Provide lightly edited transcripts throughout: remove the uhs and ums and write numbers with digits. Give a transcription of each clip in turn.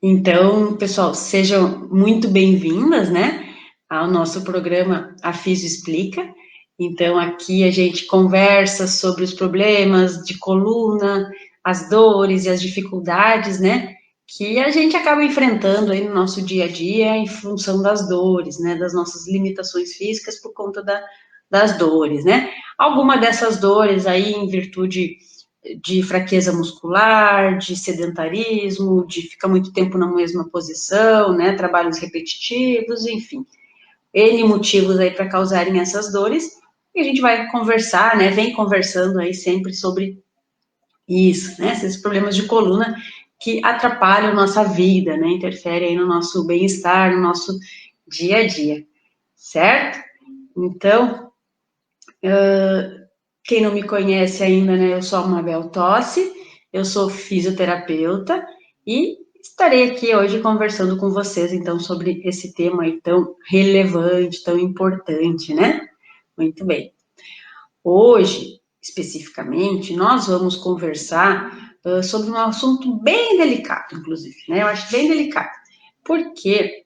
Então, pessoal, sejam muito bem-vindas, né, ao nosso programa A Físio Explica. Então, aqui a gente conversa sobre os problemas de coluna, as dores e as dificuldades, né, que a gente acaba enfrentando aí no nosso dia a dia em função das dores, né, das nossas limitações físicas por conta das dores, né. Alguma dessas dores aí em virtude de fraqueza muscular, de sedentarismo, de ficar muito tempo na mesma posição, né, trabalhos repetitivos, enfim, N motivos aí para causarem essas dores, e a gente vai conversar, né, vem conversando aí sempre sobre isso, né, esses problemas de coluna que atrapalham a nossa vida, né, interferem aí no nosso bem-estar, no nosso dia a dia, certo? Então, quem não me conhece ainda, né, eu sou a Mabel Tossi, eu sou fisioterapeuta e estarei aqui hoje conversando com vocês, então, sobre esse tema aí tão relevante, tão importante, né? Muito bem. Hoje, especificamente, nós vamos conversar sobre um assunto bem delicado, inclusive, né? Eu acho bem delicado, porque,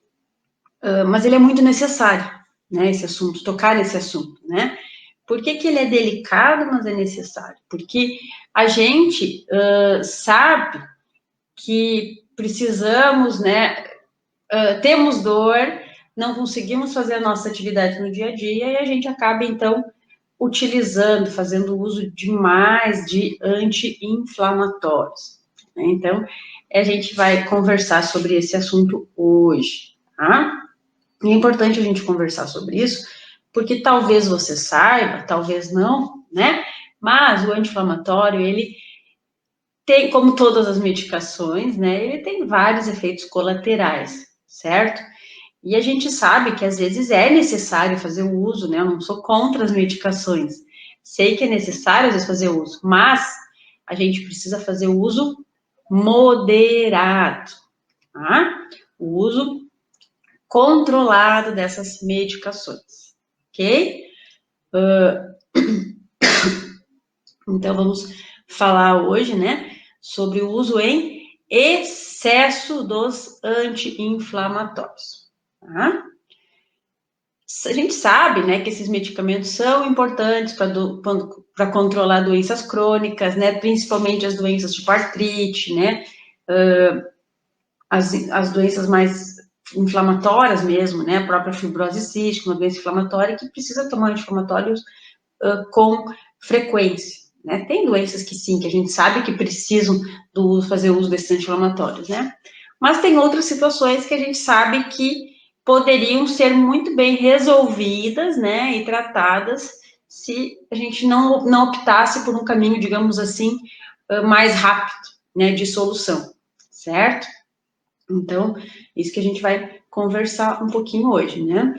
mas ele é muito necessário, né? Esse assunto, tocar nesse assunto, né? Por que que ele é delicado, mas é necessário? Porque a gente sabe que precisamos, né, temos dor, não conseguimos fazer a nossa atividade no dia a dia e a gente acaba, então, utilizando, fazendo uso demais de anti-inflamatórios. Né? Então, a gente vai conversar sobre esse assunto hoje, tá? E é importante a gente conversar sobre isso, porque talvez você saiba, talvez não, né? Mas o anti-inflamatório, ele tem, como todas as medicações, né? Ele tem vários efeitos colaterais, certo? E a gente sabe que às vezes é necessário fazer o uso, né? Eu não sou contra as medicações. Sei que é necessário às vezes fazer o uso, mas a gente precisa fazer o uso moderado, tá? O uso controlado dessas medicações, ok? Então, vamos falar hoje, né, sobre o uso em excesso dos anti-inflamatórios, tá? A gente sabe, né, que esses medicamentos são importantes para controlar doenças crônicas, né, principalmente as doenças tipo artrite, né, as doenças mais inflamatórias mesmo, né, a própria fibrose cística, uma doença inflamatória que precisa tomar anti-inflamatórios com frequência, né? Tem doenças que sim, que a gente sabe que precisam fazer uso desses anti-inflamatórios, né? Mas tem outras situações que a gente sabe que poderiam ser muito bem resolvidas, né, e tratadas se a gente não optasse por um caminho, digamos assim, mais rápido, né, de solução, certo? Então, isso que a gente vai conversar um pouquinho hoje, né?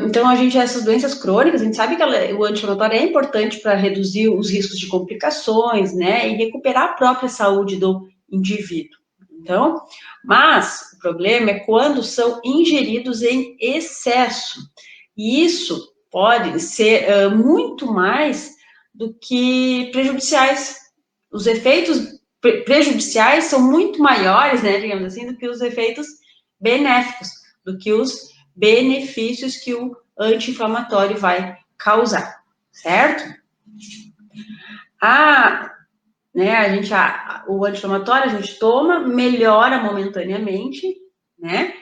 Então, essas doenças crônicas, a gente sabe que o anti-inflamatório é importante para reduzir os riscos de complicações, né, e recuperar a própria saúde do indivíduo. Então, mas o problema é quando são ingeridos em excesso. E isso pode ser muito mais do que prejudiciais. Os efeitos prejudiciais são muito maiores, né, digamos assim, do que os efeitos benéficos, do que os benefícios que o anti-inflamatório vai causar, certo? Né, o anti-inflamatório a gente toma, melhora momentaneamente, né?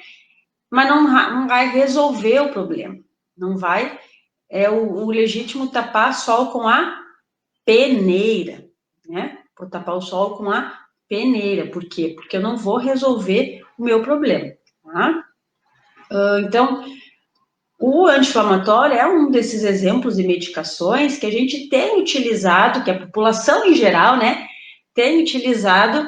Mas não vai resolver o problema. Não vai, o legítimo tapar sol com a peneira, né? Vou tapar o sol com a peneira. Por quê? Porque eu não vou resolver o meu problema, tá? Então, o anti-inflamatório é um desses exemplos de medicações que a gente tem utilizado, que a população em geral, né, tem utilizado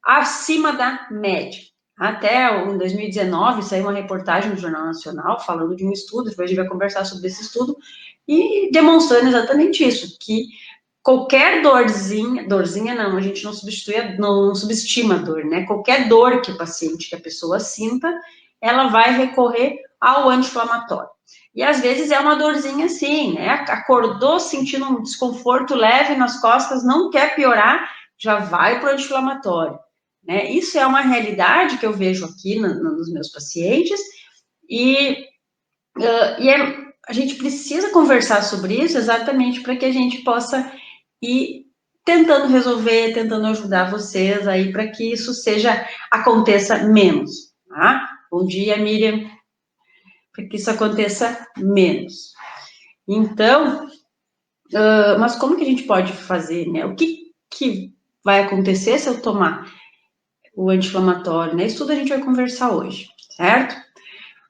acima da média. Até em 2019 saiu uma reportagem no Jornal Nacional falando de um estudo, depois a gente vai conversar sobre esse estudo, e demonstrando exatamente isso, que qualquer dorzinha não, a gente não subestima a dor, né? Qualquer dor que o paciente, que a pessoa sinta, ela vai recorrer ao anti-inflamatório. E às vezes é uma dorzinha assim, né? Acordou sentindo um desconforto leve nas costas, não quer piorar, já vai para o anti-inflamatório. né? Isso é uma realidade que eu vejo aqui nos meus pacientes, e a gente precisa conversar sobre isso exatamente para que a gente possa ir tentando resolver, tentando ajudar vocês aí para que isso aconteça menos, tá? Bom dia, Miriam, para que isso aconteça menos. Então, mas como que a gente pode fazer, né? O que vai acontecer se eu tomar o anti-inflamatório, né? Isso tudo a gente vai conversar hoje, certo?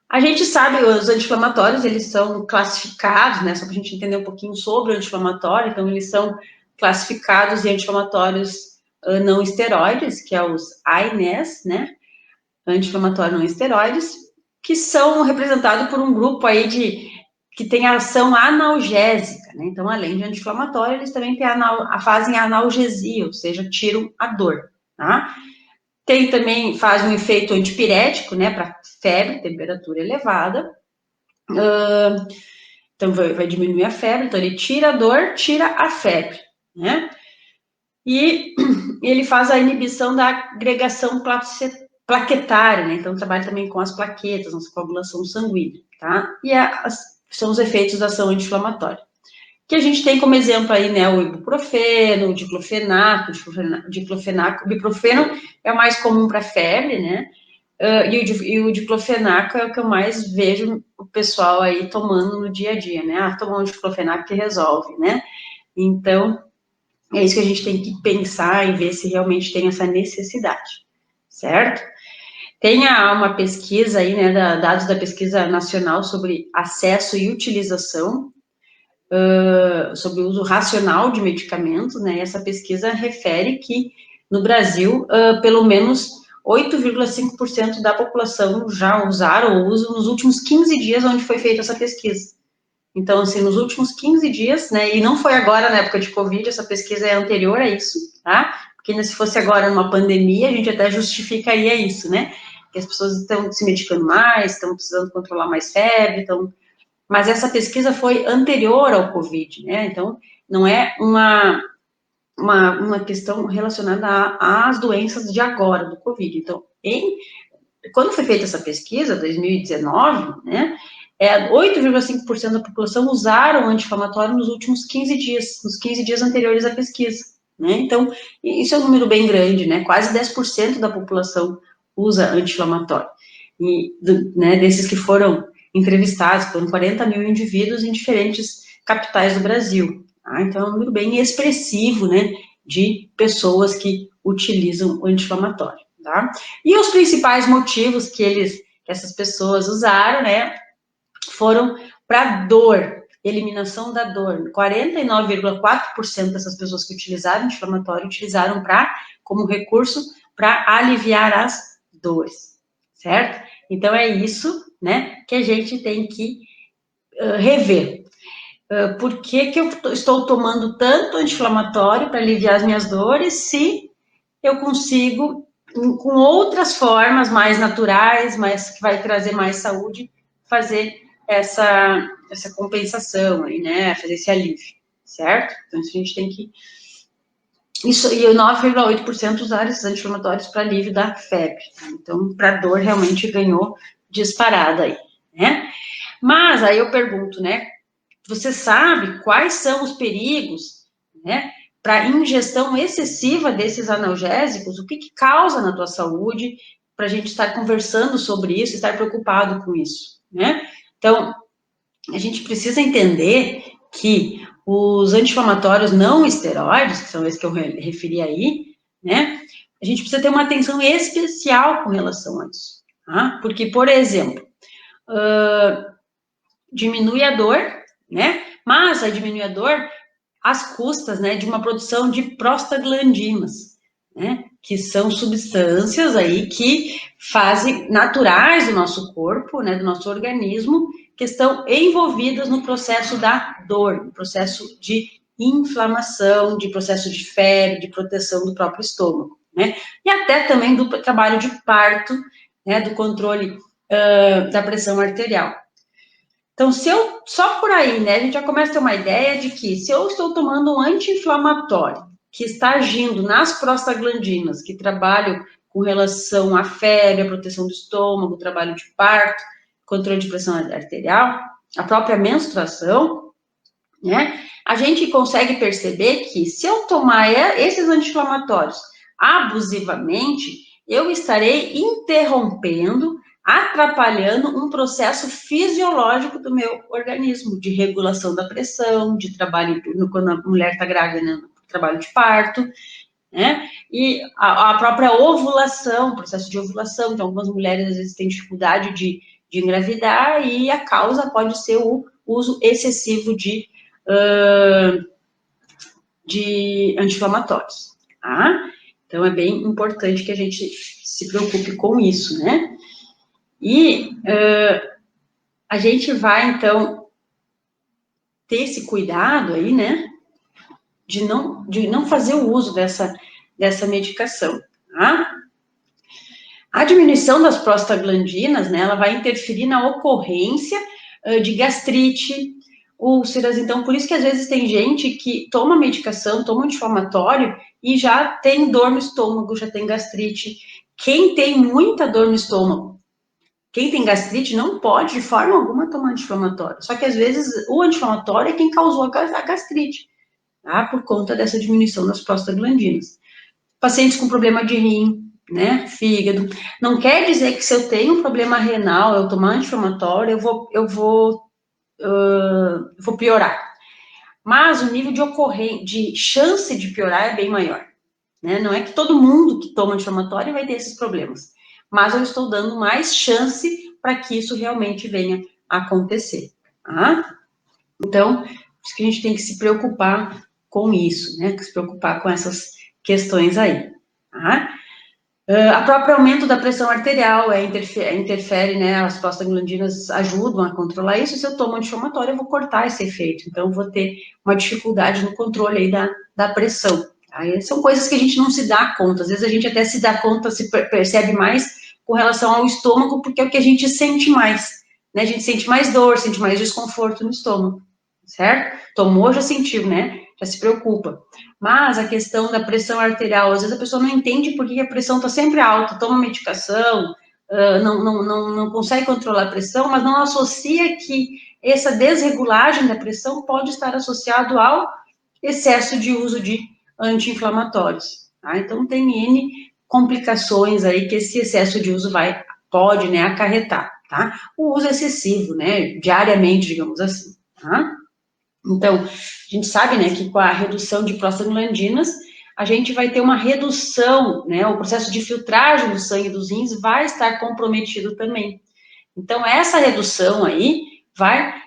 A gente sabe, os anti-inflamatórios, eles são classificados, né? Só para a gente entender um pouquinho sobre o anti-inflamatório, então eles são classificados em anti-inflamatórios não esteroides, que é os AINES, né? Anti-inflamatório não esteroides, que são representados por um grupo aí que tem ação analgésica, né? Então, além de anti-inflamatório, eles também fazem analgesia, ou seja, tiram a dor, tá? Faz um efeito antipirético, né, para febre, temperatura elevada. Então, vai diminuir a febre. Então, ele tira a dor, tira a febre, né? E ele faz a inibição da agregação plaquetária, né? Então, trabalha também com as plaquetas, nossa coagulação sanguínea, tá? E são os efeitos da ação anti-inflamatória. Que a gente tem como exemplo aí, né, o ibuprofeno, o diclofenaco, o ibuprofeno é o mais comum para febre, né, e o diclofenaco é o que eu mais vejo o pessoal aí tomando no dia a dia, né, tomar um diclofenaco que resolve, né, então, é isso que a gente tem que pensar e ver se realmente tem essa necessidade, certo? Tem uma pesquisa aí, né, dados da pesquisa nacional sobre acesso e utilização, sobre o uso racional de medicamentos, né? Essa pesquisa refere que no Brasil, pelo menos 8,5% da população já usaram ou usam nos últimos 15 dias onde foi feita essa pesquisa. Então, assim, nos últimos 15 dias, né? E não foi agora na época de Covid, essa pesquisa é anterior a isso, tá? Porque se fosse agora numa pandemia, a gente até justificaria isso, né? Que as pessoas estão se medicando mais, estão precisando controlar mais febre, mas essa pesquisa foi anterior ao Covid, né? Então, não é uma questão relacionada às doenças de agora, do Covid. Então, quando foi feita essa pesquisa, 2019, né? 8,5% da população usaram anti-inflamatório nos últimos 15 dias, nos 15 dias anteriores à pesquisa, né? Então, isso é um número bem grande, né? Quase 10% da população usa anti-inflamatório. E, né, desses que foram entrevistados, foram 40 mil indivíduos em diferentes capitais do Brasil. Tá? Então, é um número bem expressivo, né, de pessoas que utilizam o anti-inflamatório. Tá? E os principais motivos que essas pessoas usaram, né, foram para dor, eliminação da dor. 49,4% dessas pessoas que utilizaram anti-inflamatório utilizaram como recurso para aliviar as dores, certo? Então, é isso, né, que a gente tem que rever. Por que eu estou tomando tanto anti-inflamatório para aliviar as minhas dores, se eu consigo, com outras formas mais naturais, mas que vai trazer mais saúde, fazer essa compensação aí, né, fazer esse alívio, certo? Então, a gente tem que... Isso, e 9,8% usaram esses anti-inflamatórios para alívio da febre. Então, para dor, realmente ganhou disparada aí, né? Mas, aí eu pergunto, né, você sabe quais são os perigos, né, para ingestão excessiva desses analgésicos? O que causa na tua saúde, para a gente estar conversando sobre isso, estar preocupado com isso, né? Então, a gente precisa entender que os anti-inflamatórios não esteroides, que são esses que eu referi aí, né, a gente precisa ter uma atenção especial com relação a isso, tá? Porque, por exemplo, diminui a dor, né, mas vai diminuir a dor às custas, né, de uma produção de prostaglandinas, né, que são substâncias aí que fazem naturais do nosso corpo, né, do nosso organismo, que estão envolvidas no processo da dor, no processo de inflamação, de processo de febre, de proteção do próprio estômago, né, e até também do trabalho de parto, né, do controle da pressão arterial. Então, só por aí, né, a gente já começa a ter uma ideia de que se eu estou tomando um anti-inflamatório que está agindo nas prostaglandinas, que trabalham com relação à febre, à proteção do estômago, trabalho de parto, controle de pressão arterial, a própria menstruação, né? A gente consegue perceber que se eu tomar esses anti-inflamatórios abusivamente, eu estarei interrompendo, atrapalhando um processo fisiológico do meu organismo, de regulação da pressão, de trabalho, quando a mulher está grávida, né, trabalho de parto, né? E a própria ovulação, processo de ovulação, então algumas mulheres às vezes têm dificuldade de engravidar e a causa pode ser o uso excessivo de anti-inflamatórios, tá? Então, é bem importante que a gente se preocupe com isso, né? E a gente vai, então, ter esse cuidado aí, né? De não fazer o uso dessa medicação, tá? A diminuição das prostaglandinas, né? Ela vai interferir na ocorrência de gastrite, úlceras, então, por isso que às vezes tem gente que toma medicação, toma anti-inflamatório e já tem dor no estômago, já tem gastrite. Quem tem muita dor no estômago, quem tem gastrite não pode de forma alguma tomar anti-inflamatório. Só que às vezes o anti-inflamatório é quem causou a gastrite, tá? Por conta dessa diminuição das prostaglandinas. Pacientes com problema de rim, né, fígado. Não quer dizer que se eu tenho um problema renal, eu tomar anti-inflamatório, eu vou piorar. Mas o nível de chance de piorar é bem maior, né? Não é que todo mundo que toma anti-inflamatório vai ter esses problemas, mas eu estou dando mais chance para que isso realmente venha a acontecer, tá? Então, acho que a gente tem que se preocupar com isso, né? Se preocupar com essas questões aí, tá? A próprio aumento da pressão arterial interfere, né, as prostaglandinas ajudam a controlar isso, se eu tomo anti-inflamatório eu vou cortar esse efeito, então eu vou ter uma dificuldade no controle aí da pressão. Aí são coisas que a gente não se dá conta, às vezes a gente até se dá conta, se percebe mais com relação ao estômago, porque é o que a gente sente mais, né, a gente sente mais dor, sente mais desconforto no estômago, certo? Tomou, já sentiu, né, já se preocupa. Mas a questão da pressão arterial, às vezes a pessoa não entende por que a pressão está sempre alta, toma medicação, não consegue controlar a pressão, mas não associa que essa desregulagem da pressão pode estar associado ao excesso de uso de anti-inflamatórios, tá? Então tem N complicações aí que esse excesso de uso pode, né, acarretar, tá? O uso excessivo, né, diariamente, digamos assim, tá? Então, a gente sabe, né, que com a redução de prostaglandinas, a gente vai ter uma redução, né, o processo de filtragem do sangue dos rins vai estar comprometido também. Então, essa redução aí vai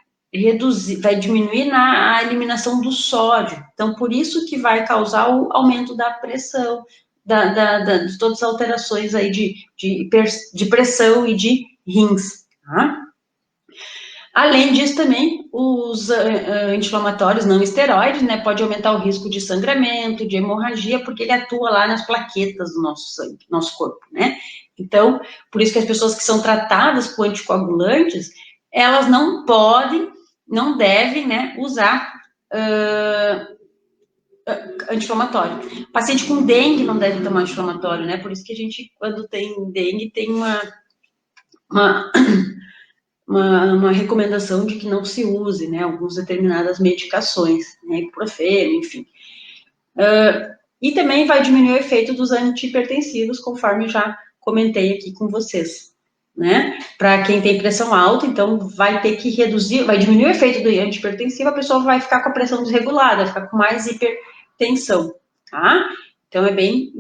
diminuir na eliminação do sódio. Então, por isso que vai causar o aumento da pressão, de todas as alterações aí de pressão e de rins, tá? Além disso, também, os anti-inflamatórios não esteroides, né, pode aumentar o risco de sangramento, de hemorragia, porque ele atua lá nas plaquetas do nosso sangue, do nosso corpo, né? Então, por isso que as pessoas que são tratadas com anticoagulantes, elas não podem, não devem, né, usar anti-inflamatório. Paciente com dengue não deve tomar anti-inflamatório, né? Por isso que a gente, quando tem dengue, tem uma recomendação de que não se use, né, algumas determinadas medicações, né, ibuprofeno, enfim. E também vai diminuir o efeito dos antihipertensivos, conforme já comentei aqui com vocês, né? Para quem tem pressão alta, então vai ter que reduzir, vai diminuir o efeito do antihipertensivo, a pessoa vai ficar com a pressão desregulada, vai ficar com mais hipertensão, tá? Então é bem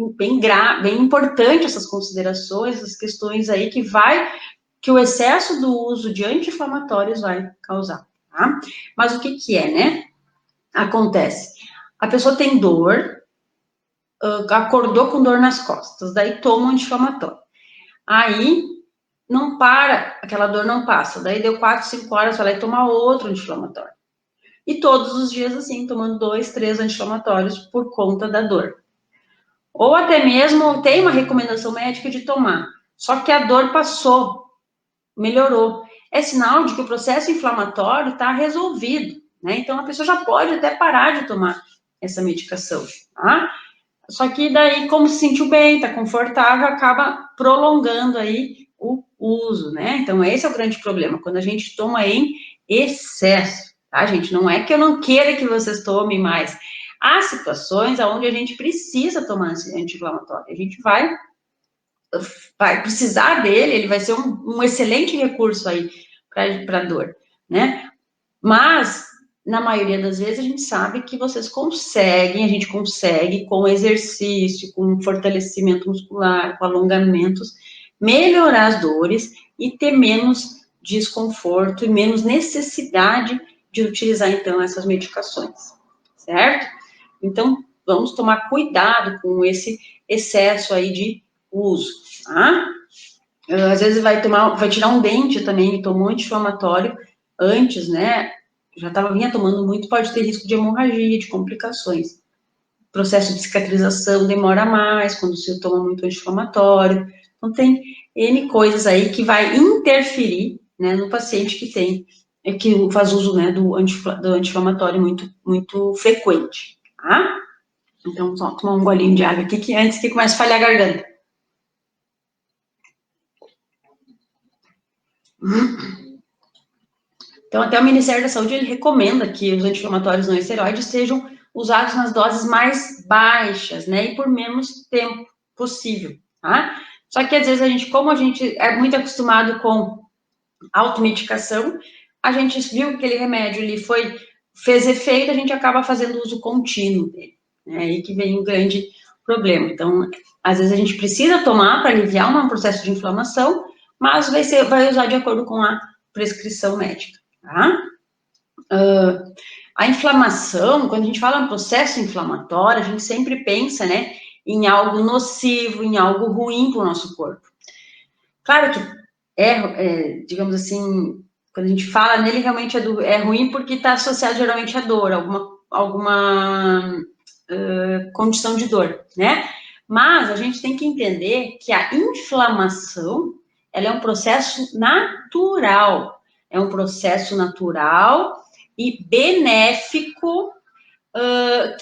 importante essas considerações, essas questões aí que o excesso do uso de anti-inflamatórios vai causar, tá? Mas o que é, né? Acontece, a pessoa tem dor, acordou com dor nas costas, daí toma um anti-inflamatório. Aí, não para, aquela dor não passa, daí deu 4, 5 horas, vai lá e toma outro anti-inflamatório. E todos os dias assim, tomando 2, 3 anti-inflamatórios por conta da dor. Ou até mesmo tem uma recomendação médica de tomar, só que a dor passou, melhorou. É sinal de que o processo inflamatório está resolvido, né? Então, a pessoa já pode até parar de tomar essa medicação, tá? Só que daí, como se sentiu bem, tá confortável, acaba prolongando aí o uso, né? Então, esse é o grande problema, quando a gente toma em excesso, tá, gente? Não é que eu não queira que vocês tomem mais. Há situações onde a gente precisa tomar anti-inflamatório. A gente vai precisar dele, ele vai ser um excelente recurso aí para dor, né? Mas, na maioria das vezes, a gente sabe que vocês conseguem, a gente consegue, com exercício, com fortalecimento muscular, com alongamentos, melhorar as dores e ter menos desconforto e menos necessidade de utilizar, então, essas medicações, certo? Então, vamos tomar cuidado com esse excesso aí de uso, tá? Às vezes vai tirar um dente também, tomou anti-inflamatório antes, né? Vinha tomando muito, pode ter risco de hemorragia, de complicações. O processo de cicatrização demora mais quando se toma muito anti-inflamatório. Então, tem N coisas aí que vai interferir, né, no paciente que faz uso, né, do anti-inflamatório muito, muito frequente, tá? Então, só tomar um golinho de água aqui, que antes que comece a falhar a garganta. Então, até o Ministério da Saúde, ele recomenda que os anti-inflamatórios não esteroides sejam usados nas doses mais baixas, né, e por menos tempo possível, tá? Só que, às vezes, como a gente é muito acostumado com automedicação, a gente viu que aquele remédio, fez efeito, a gente acaba fazendo uso contínuo dele, né, aí que vem o grande problema. Então, às vezes, a gente precisa tomar para aliviar um processo de inflamação, mas vai usar de acordo com a prescrição médica. Tá? A inflamação, quando a gente fala em processo inflamatório, a gente sempre pensa, né, em algo nocivo, em algo ruim para o nosso corpo. Claro que digamos assim, quando a gente fala nele, realmente é ruim porque está associado geralmente à dor, alguma condição de dor, né? Mas a gente tem que entender que a inflamação, ela é um processo natural. É um processo natural e benéfico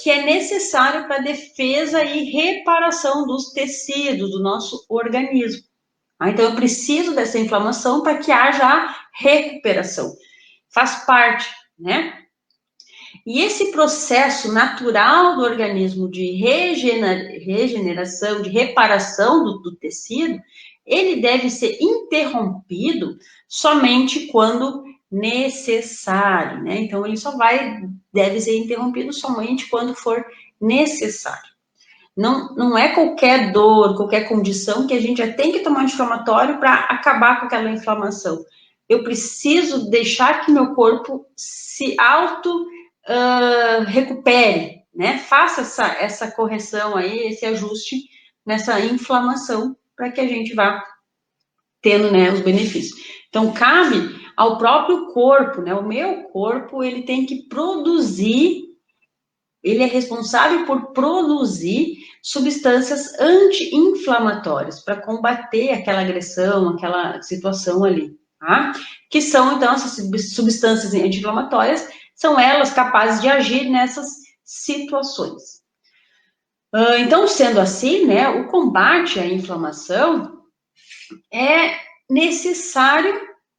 que é necessário para a defesa e reparação dos tecidos do nosso organismo. Então, eu preciso dessa inflamação para que haja a recuperação. Faz parte, né? E esse processo natural do organismo de regeneração, de reparação do tecido, ele deve ser interrompido somente quando necessário, né? Então, ele deve ser interrompido somente quando for necessário. Não é qualquer dor, qualquer condição que a gente já tem que tomar anti-inflamatório para acabar com aquela inflamação. Eu preciso deixar que meu corpo se recupere, né? Faça essa correção aí, esse ajuste nessa inflamação para que a gente vá tendo, né, os benefícios. Então, cabe ao próprio corpo, né? O meu corpo, ele tem que produzir, ele é responsável por produzir substâncias anti-inflamatórias para combater aquela agressão, aquela situação ali, tá? Que são, então, essas substâncias anti-inflamatórias, são elas capazes de agir nessas situações. Então, sendo assim, né, o combate à inflamação é necessário,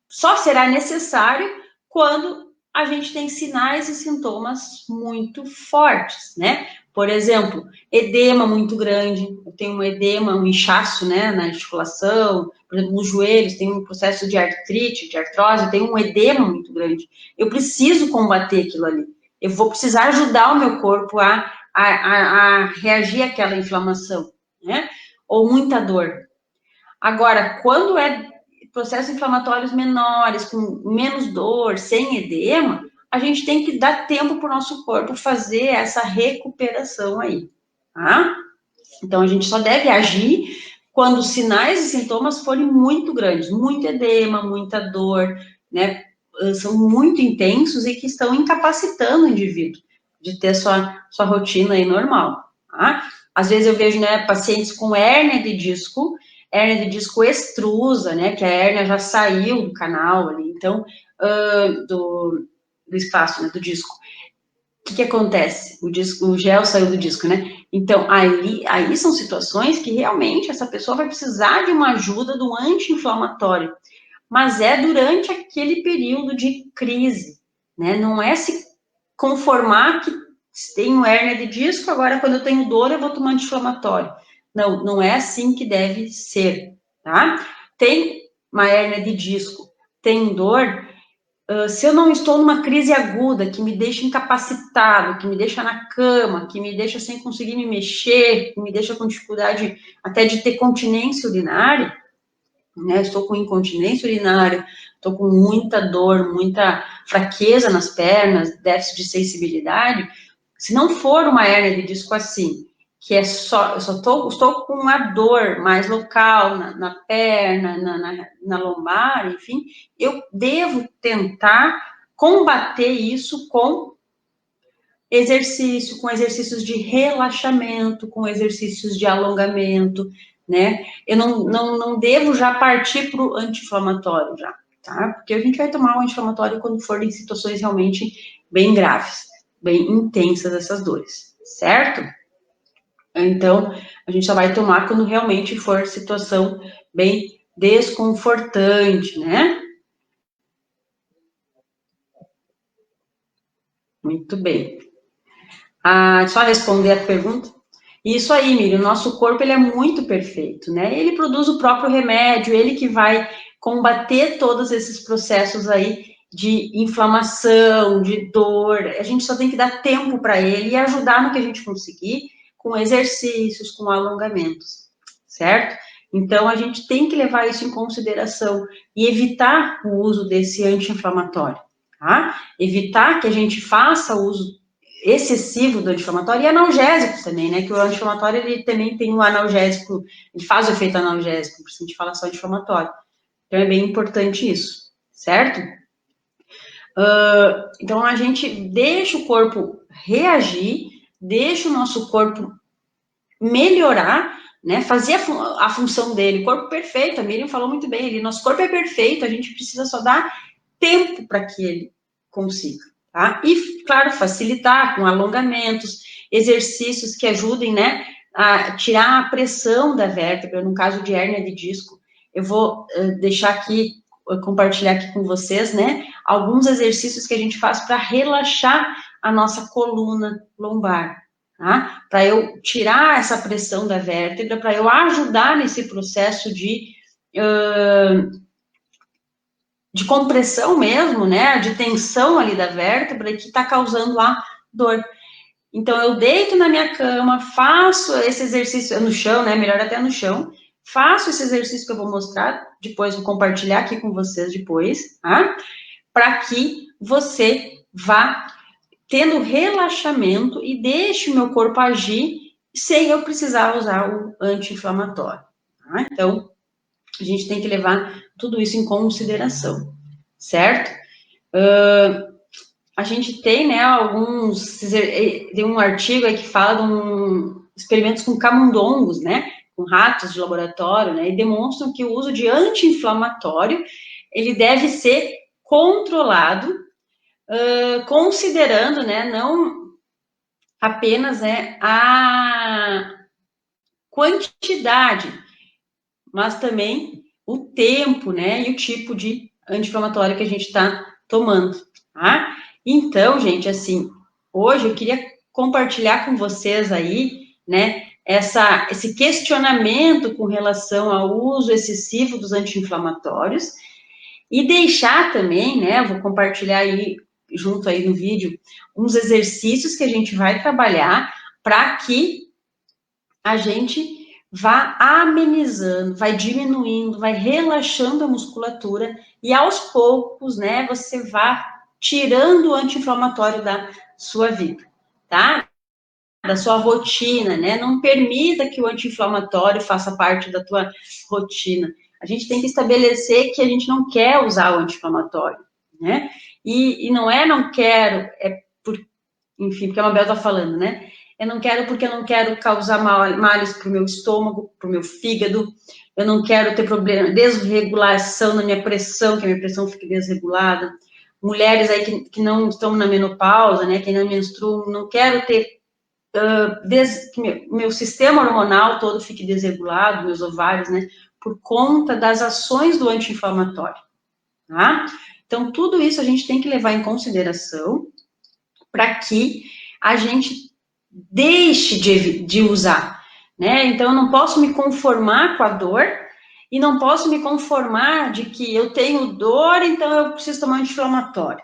só será necessário quando a gente tem sinais e sintomas muito fortes, né? Por exemplo, edema muito grande, eu tenho um edema, um inchaço, né, na articulação, por exemplo, nos joelhos, tem um processo de artrite, de artrose, eu tenho um edema muito grande. Eu preciso combater aquilo ali. Eu vou precisar ajudar o meu corpo a reagir àquela inflamação, né? Ou muita dor. Agora, quando é processos inflamatórios menores, com menos dor, sem edema, a gente tem que dar tempo para o nosso corpo fazer essa recuperação aí, tá? Então, a gente só deve agir quando os sinais e sintomas forem muito grandes, muito edema, muita dor, né? São muito intensos e que estão incapacitando o indivíduo de ter sua rotina aí normal, tá? Às vezes eu vejo, né, pacientes com hérnia de disco extrusa, né, que a hérnia já saiu do canal ali, então, do espaço, né, do disco. que acontece? O gel saiu do disco, né? Então, aí são situações que realmente essa pessoa vai precisar de uma ajuda do anti-inflamatório, mas é durante aquele período de crise, né? Não é se conformar que tenho hérnia de disco, agora quando eu tenho dor eu vou tomar anti-inflamatório. Não, não é assim que deve ser, tá? Tem uma hérnia de disco, tem dor, se eu não estou numa crise aguda que me deixa incapacitado, que me deixa na cama, que me deixa sem conseguir me mexer, que me deixa com dificuldade até de ter continência urinária, né? Estou com incontinência urinária, estou com muita dor, muita fraqueza nas pernas, déficit de sensibilidade. Se não for uma hérnia de disco assim, que é só, eu só estou com uma dor mais local na perna, na lombar, enfim, eu devo tentar combater isso com exercício, com exercícios de relaxamento, com exercícios de alongamento, né? Eu não devo já partir para o anti-inflamatório já, tá? Porque a gente vai tomar o anti-inflamatório quando for em situações realmente bem graves, bem intensas essas dores, certo? Então, a gente só vai tomar quando realmente for situação bem desconfortante, né? Muito bem. Só responder a pergunta. Isso aí, Miriam, o nosso corpo ele é muito perfeito, né? Ele produz o próprio remédio, ele que vai combater todos esses processos aí de inflamação, de dor. A gente só tem que dar tempo para ele e ajudar no que a gente conseguir com exercícios, com alongamentos, certo? Então, a gente tem que levar isso em consideração e evitar o uso desse anti-inflamatório, tá? Evitar que a gente faça uso excessivo do anti-inflamatório e analgésicos também, né? Que o anti-inflamatório, ele também tem um analgésico, ele faz o efeito analgésico, por isso a gente fala só anti-inflamatório. Então, é bem importante isso, certo? Então, a gente deixa o corpo reagir, deixa o nosso corpo melhorar, né? Fazer a função dele, o corpo perfeito, a Miriam falou muito bem, nosso corpo é perfeito, a gente precisa só dar tempo para que ele consiga. Tá? E, claro, facilitar com alongamentos, exercícios que ajudem, né, a tirar a pressão da vértebra, no caso de hérnia de disco. Eu vou deixar aqui, compartilhar aqui com vocês, né, alguns exercícios que a gente faz para relaxar a nossa coluna lombar, tá? Para eu tirar essa pressão da vértebra, para eu ajudar nesse processo de compressão mesmo, né, de tensão ali da vértebra que está causando a dor. Então, eu deito na minha cama, faço esse exercício no chão, né, melhor até no chão, faço esse exercício que eu vou mostrar, depois vou compartilhar aqui com vocês depois, tá? Para que você vá tendo relaxamento e deixe o meu corpo agir sem eu precisar usar o anti-inflamatório, tá? Então, a gente tem que levar tudo isso em consideração, certo? A gente tem, né, tem um artigo aí que fala de experimentos com camundongos, né, com ratos de laboratório, né, e demonstram que o uso de anti-inflamatório, ele deve ser controlado, considerando, né, não apenas, né, a quantidade, mas também o tempo, né, e o tipo de anti-inflamatório que a gente está tomando, tá? Então, gente, assim, hoje eu queria compartilhar com vocês aí, né, esse questionamento com relação ao uso excessivo dos anti-inflamatórios e deixar também, né, vou compartilhar aí, junto aí no vídeo, uns exercícios que a gente vai trabalhar para que a gente vá amenizando, vai diminuindo, vai relaxando a musculatura e aos poucos, né, você vá tirando o anti-inflamatório da sua vida, tá? Da sua rotina, né? Não permita que o anti-inflamatório faça parte da tua rotina. A gente tem que estabelecer que a gente não quer usar o anti-inflamatório, né? E não quero, enfim, porque a Mabel tá falando, né? Eu não quero porque eu não quero causar males para o meu estômago, para o meu fígado, eu não quero ter problema, desregulação na minha pressão, que a minha pressão fique desregulada, mulheres aí que não estão na menopausa, né, que ainda menstruam, não quero ter que meu sistema hormonal todo fique desregulado, meus ovários, né, por conta das ações do anti-inflamatório, tá? Então, tudo isso a gente tem que levar em consideração para que a gente deixe de usar, né? Então, eu não posso me conformar com a dor e não posso me conformar de que eu tenho dor, então eu preciso tomar anti-inflamatório,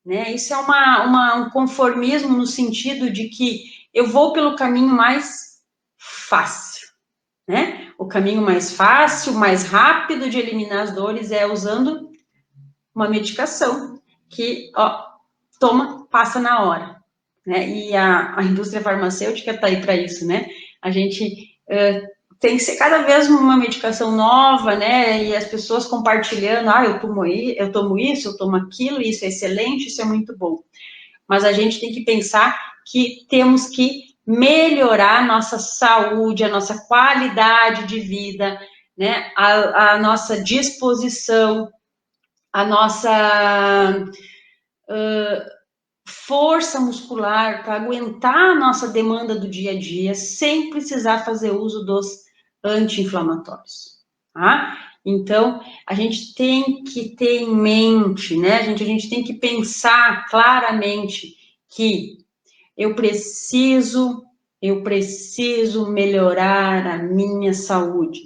né? Isso é um conformismo no sentido de que eu vou pelo caminho mais fácil, né? O caminho mais fácil, mais rápido de eliminar as dores é usando uma medicação que, ó, toma, passa na hora, né? E a indústria farmacêutica está aí para isso, né? A gente tem que ser cada vez uma medicação nova, né? E as pessoas compartilhando, eu tomo isso, eu tomo aquilo, isso é excelente, isso é muito bom. Mas a gente tem que pensar que temos que melhorar a nossa saúde, a nossa qualidade de vida, né? A nossa disposição, a nossa força muscular para aguentar a nossa demanda do dia a dia, sem precisar fazer uso dos anti-inflamatórios, tá? Então, a gente tem que ter em mente, né? A gente tem que pensar claramente que eu preciso melhorar a minha saúde,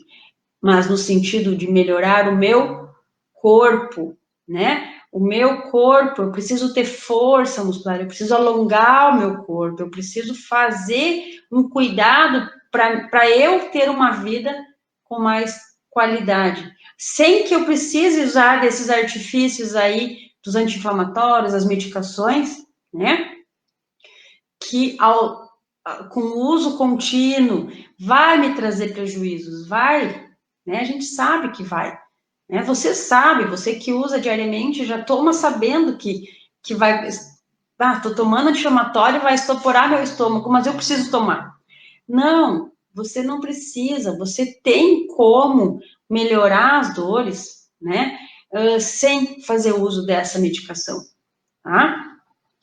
mas no sentido de melhorar o meu corpo, né? O meu corpo, eu preciso ter força muscular, eu preciso alongar o meu corpo, eu preciso fazer um cuidado para eu ter uma vida com mais qualidade, sem que eu precise usar desses artifícios aí, dos anti-inflamatórios, as medicações, né? Que com o uso contínuo vai me trazer prejuízos, vai, né? A gente sabe que vai, né? Você sabe, você que usa diariamente já toma sabendo que vai, tô tomando anti-inflamatório, vai estoporar meu estômago, mas eu preciso tomar. Não, você não precisa, você tem como melhorar as dores, né? Sem fazer uso dessa medicação, tá?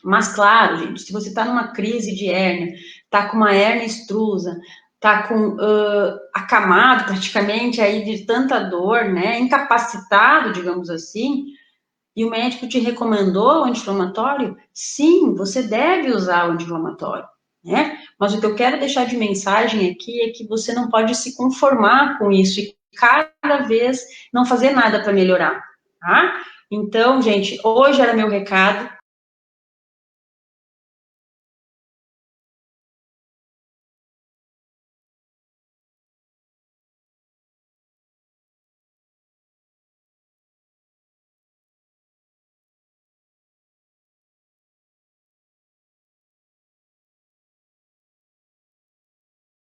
Mas, claro, gente, se você está numa crise de hérnia, está com uma hérnia extrusa, está com acamado praticamente aí de tanta dor, né, incapacitado, digamos assim, e o médico te recomendou o anti-inflamatório, sim, você deve usar o anti-inflamatório, né? Mas o que eu quero deixar de mensagem aqui é que você não pode se conformar com isso e cada vez não fazer nada para melhorar, tá? Então, gente, hoje era meu recado.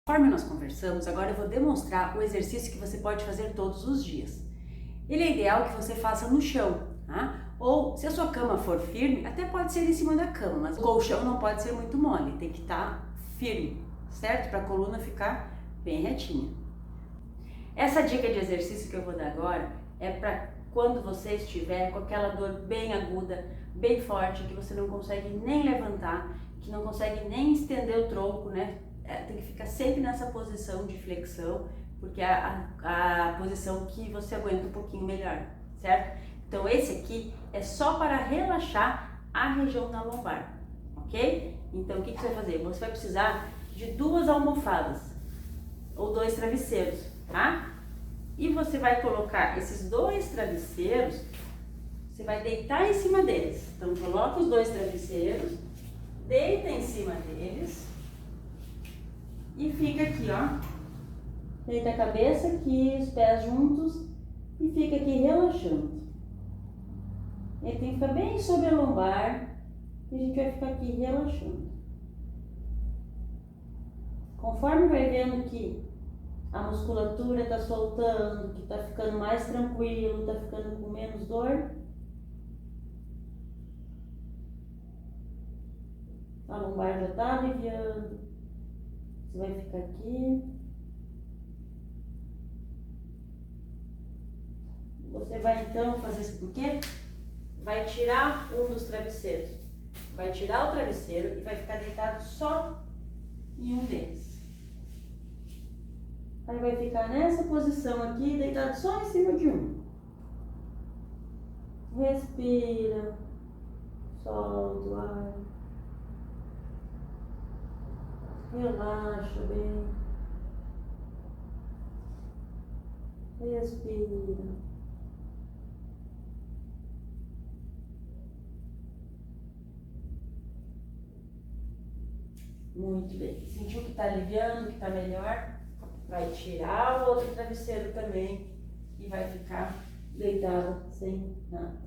Conforme nós conversamos, agora eu vou demonstrar o exercício que você pode fazer todos os dias. Ele é ideal que você faça no chão, tá? Ou se a sua cama for firme, até pode ser em cima da cama, mas o colchão não pode ser muito mole, tem que estar firme, certo? Para a coluna ficar bem retinha. Essa dica de exercício que eu vou dar agora é para quando você estiver com aquela dor bem aguda, bem forte, que você não consegue nem levantar, que não consegue nem estender o tronco, né? Tem que ficar sempre nessa posição de flexão, porque é a posição que você aguenta um pouquinho melhor, certo? Então esse aqui é só para relaxar a região da lombar, ok? Então o que você vai fazer? Você vai precisar de 2 almofadas ou 2 travesseiros, tá? E você vai colocar esses 2 travesseiros, você vai deitar em cima deles. Então coloca os 2 travesseiros, deita em cima deles e fica aqui, ó. Deita a cabeça aqui, os pés juntos e fica aqui relaxando. Ele tem que ficar bem sobre a lombar e a gente vai ficar aqui relaxando. Conforme vai vendo que a musculatura está soltando, que está ficando mais tranquilo, está ficando com menos dor, a lombar já está aliviando. Você vai ficar aqui. Você vai então fazer isso por quê? vai tirar um dos travesseiros. Vai tirar o travesseiro e vai ficar deitado só em um deles. Aí vai ficar nessa posição aqui, deitado só em cima de um. Respira, solta o ar. Relaxa bem. Respira. Muito bem. Sentiu que está aliviando, que está melhor? Vai tirar o outro travesseiro também e vai ficar deitado sem nada.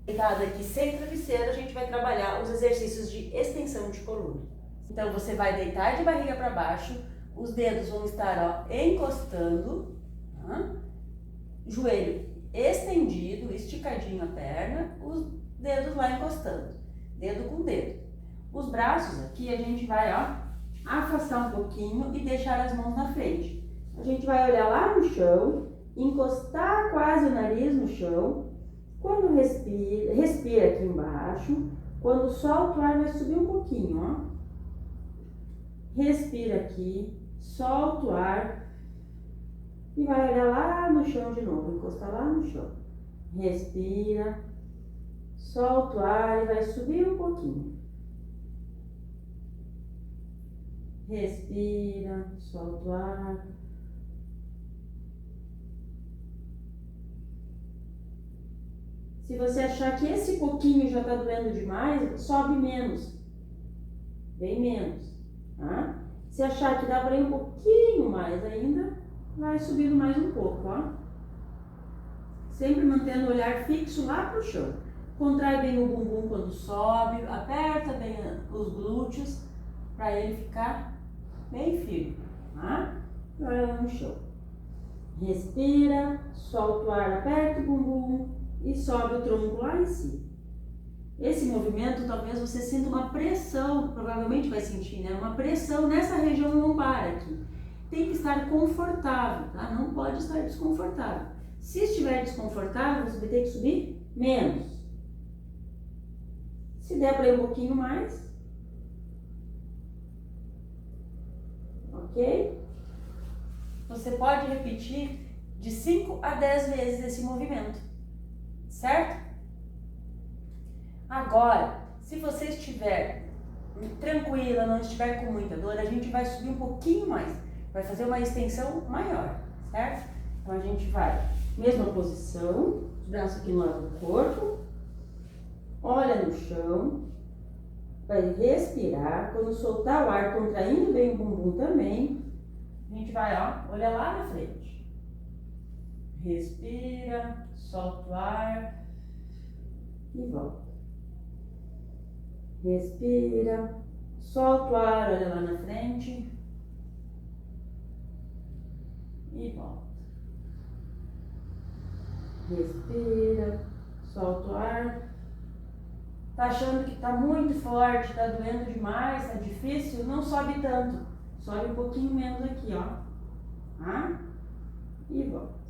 Deitado aqui sem travesseiro, a gente vai trabalhar os exercícios de extensão de coluna. Então você vai deitar de barriga para baixo, os dedos vão estar encostando, tá? Joelho estendido, esticadinho a perna, os dedos lá encostando, dedo com dedo. Os braços aqui a gente vai afastar um pouquinho e deixar as mãos na frente. A gente vai olhar lá no chão, encostar quase o nariz no chão. Quando respira aqui embaixo. Quando solta o ar, vai subir um pouquinho, ó. Respira aqui, solta o ar e vai olhar lá no chão de novo, encostar lá no chão. Respira, solta o ar e vai subir um pouquinho. Respira, solta o ar. Se você achar que esse pouquinho já está doendo demais, sobe menos, bem menos. Tá? Se achar que dá para ir um pouquinho mais ainda, vai subindo mais um pouco, ó. Sempre mantendo o olhar fixo lá pro chão. Contrai bem o bumbum quando sobe, aperta bem os glúteos para ele ficar bem firme, tá? E olha lá no chão. Respira, solta o ar, aperta o bumbum e sobe o tronco lá em cima. Esse movimento, talvez você sinta uma pressão, provavelmente vai sentir, né? Uma pressão nessa região lombar aqui. Tem que estar confortável, tá? Não pode estar desconfortável. Se estiver desconfortável, você vai ter que subir menos. Se der para ir um pouquinho mais, ok? Você pode repetir de 5 a 10 vezes esse movimento, certo? Agora, se você estiver tranquila, não estiver com muita dor, a gente vai subir um pouquinho mais, vai fazer uma extensão maior, certo? Então a gente vai, mesma posição, os braços aqui no lado do corpo, olha no chão, vai respirar, quando soltar o ar, contraindo bem o bumbum também, a gente vai, olha lá na frente. Respira, solta o ar e volta. Respira, solta o ar, olha lá na frente e volta. Respira, solta o ar. Tá achando que tá muito forte, tá doendo demais, tá difícil? Não sobe tanto. Sobe um pouquinho menos aqui, ó. Tá? E volta.